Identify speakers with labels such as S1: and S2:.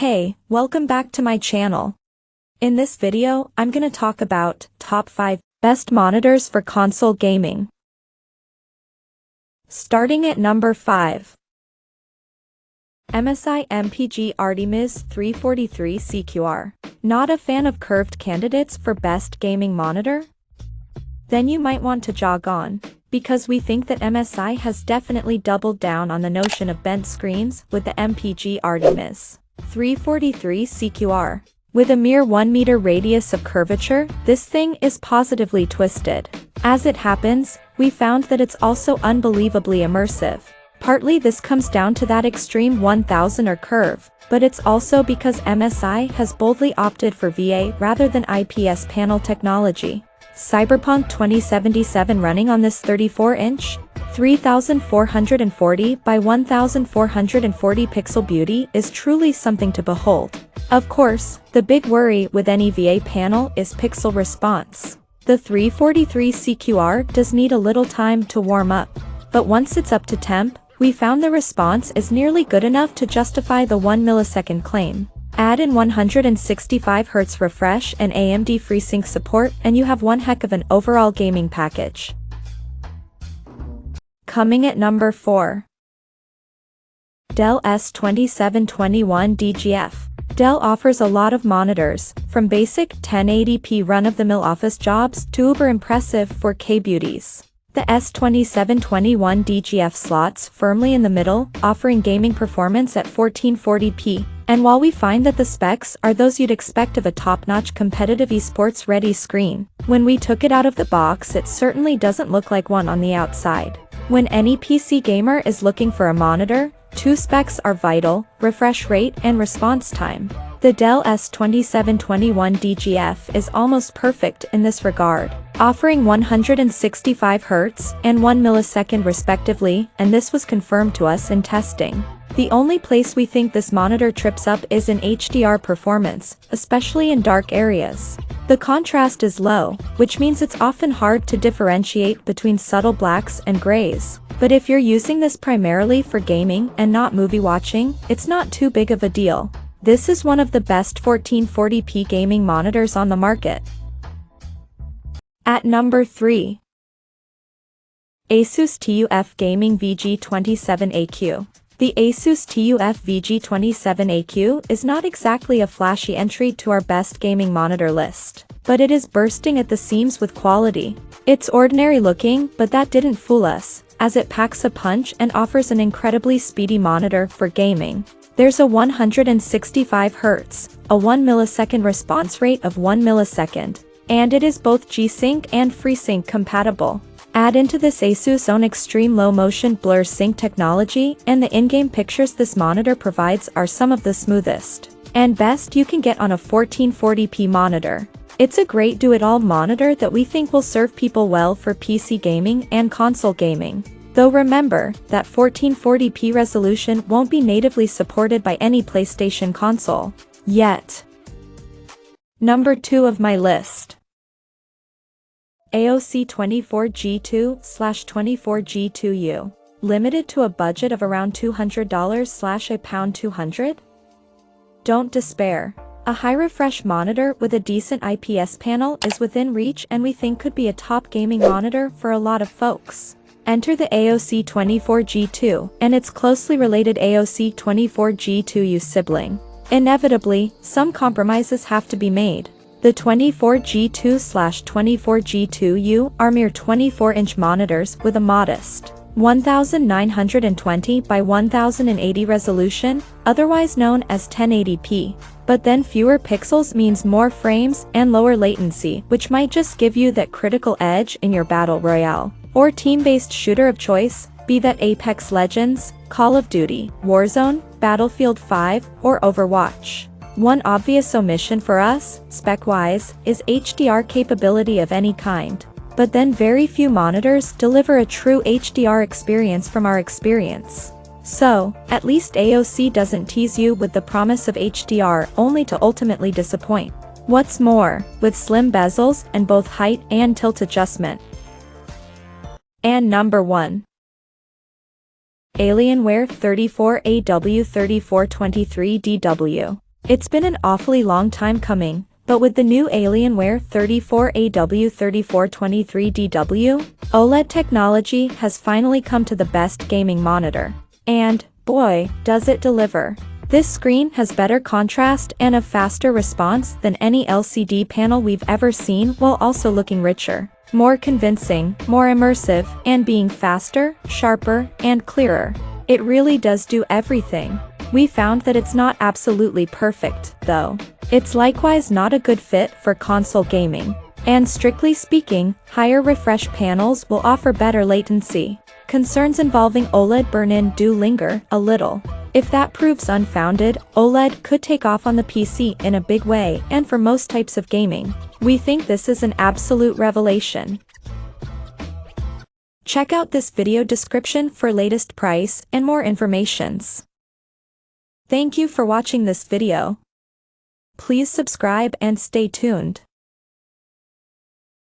S1: Hey, welcome back to my channel. In this video, I'm gonna talk about top 5 best monitors for console gaming. Starting at number 5. MSI MPG Artemis 343 CQR. Not a fan of curved candidates for best gaming monitor? Then you might want to jog on, because we think that MSI has definitely doubled down on the notion of bent screens with the MPG Artemis 343 CQR. With a mere 1 meter radius of curvature, this thing is positively twisted. As it happens, we found that it's also unbelievably immersive. Partly this comes down to that extreme 1000er curve, but it's also because MSI has boldly opted for VA rather than IPS panel technology. Cyberpunk 2077 running on this 34-inch, 3440 by 1440 pixel beauty is truly something to behold. Of course, the big worry with any VA panel is pixel response. The 343 CQR does need a little time to warm up, but once it's up to temp, we found the response is nearly good enough to justify the 1 millisecond claim. Add in 165Hz refresh and AMD FreeSync support and you have one heck of an overall gaming package. Coming at number 4. Dell S2721 DGF. Dell offers a lot of monitors, from basic 1080p run-of-the-mill office jobs to uber impressive 4K beauties. The S2721 DGF slots firmly in the middle, offering gaming performance at 1440p. And while we find that the specs are those you'd expect of a top-notch competitive esports-ready screen, when we took it out of the box it certainly doesn't look like one on the outside. When any PC gamer is looking for a monitor, two specs are vital: refresh rate and response time. The Dell S2721 DGF is almost perfect in this regard, offering 165Hz and 1 millisecond respectively, and this was confirmed to us in testing. The only place we think this monitor trips up is in HDR performance, especially in dark areas. The contrast is low, which means it's often hard to differentiate between subtle blacks and grays. But if you're using this primarily for gaming and not movie watching, it's not too big of a deal. This is one of the best 1440p gaming monitors on the market. At number 3. Asus TUF Gaming VG27AQ. The Asus TUF VG27AQ is not exactly a flashy entry to our best gaming monitor list, but it is bursting at the seams with quality. It's ordinary looking, but that didn't fool us, as it packs a punch and offers an incredibly speedy monitor for gaming. There's a 165Hz, a 1 millisecond response rate of 1 millisecond, and it is both G-Sync and FreeSync compatible. Add into this Asus' own extreme low motion blur sync technology and the in-game pictures this monitor provides are some of the smoothest and best you can get on a 1440p monitor. It's a great do-it-all monitor that we think will serve people well for PC gaming and console gaming. Though remember that 1440p resolution won't be natively supported by any PlayStation console yet. Number 2 of my list. AOC 24G2/24G2U. Limited to a budget of around $200/$200? Don't despair. A high refresh monitor with a decent IPS panel is within reach and we think could be a top gaming monitor for a lot of folks. Enter the AOC 24G2 and its closely related AOC 24G2U sibling. Inevitably, some compromises have to be made. The 24G2/24G2U are mere 24-inch monitors with a modest 1920 by 1080 resolution, otherwise known as 1080p. But then fewer pixels means more frames and lower latency, which might just give you that critical edge in your battle royale or team-based shooter of choice, be that Apex Legends, Call of Duty, Warzone, Battlefield 5, or Overwatch. One obvious omission for us, spec-wise, is HDR capability of any kind. But then very few monitors deliver a true HDR experience from our experience. So, at least AOC doesn't tease you with the promise of HDR only to ultimately disappoint. What's more, with slim bezels and both height and tilt adjustment. And number 1. Alienware 34AW3423DW. It's been an awfully long time coming, but with the new Alienware 34AW3423DW, OLED technology has finally come to the best gaming monitor. And, boy, does it deliver. This screen has better contrast and a faster response than any LCD panel we've ever seen, while also looking richer, more convincing, more immersive, and being faster, sharper, and clearer. It really does do everything. We found that it's not absolutely perfect, though. It's likewise not a good fit for console gaming. And strictly speaking, higher refresh panels will offer better latency. Concerns involving OLED burn-in do linger a little. If that proves unfounded, OLED could take off on the PC in a big way, and for most types of gaming. We think this is an absolute revelation. Check out this video description for latest price and more informations. Thank you for watching this video. Please subscribe and stay tuned.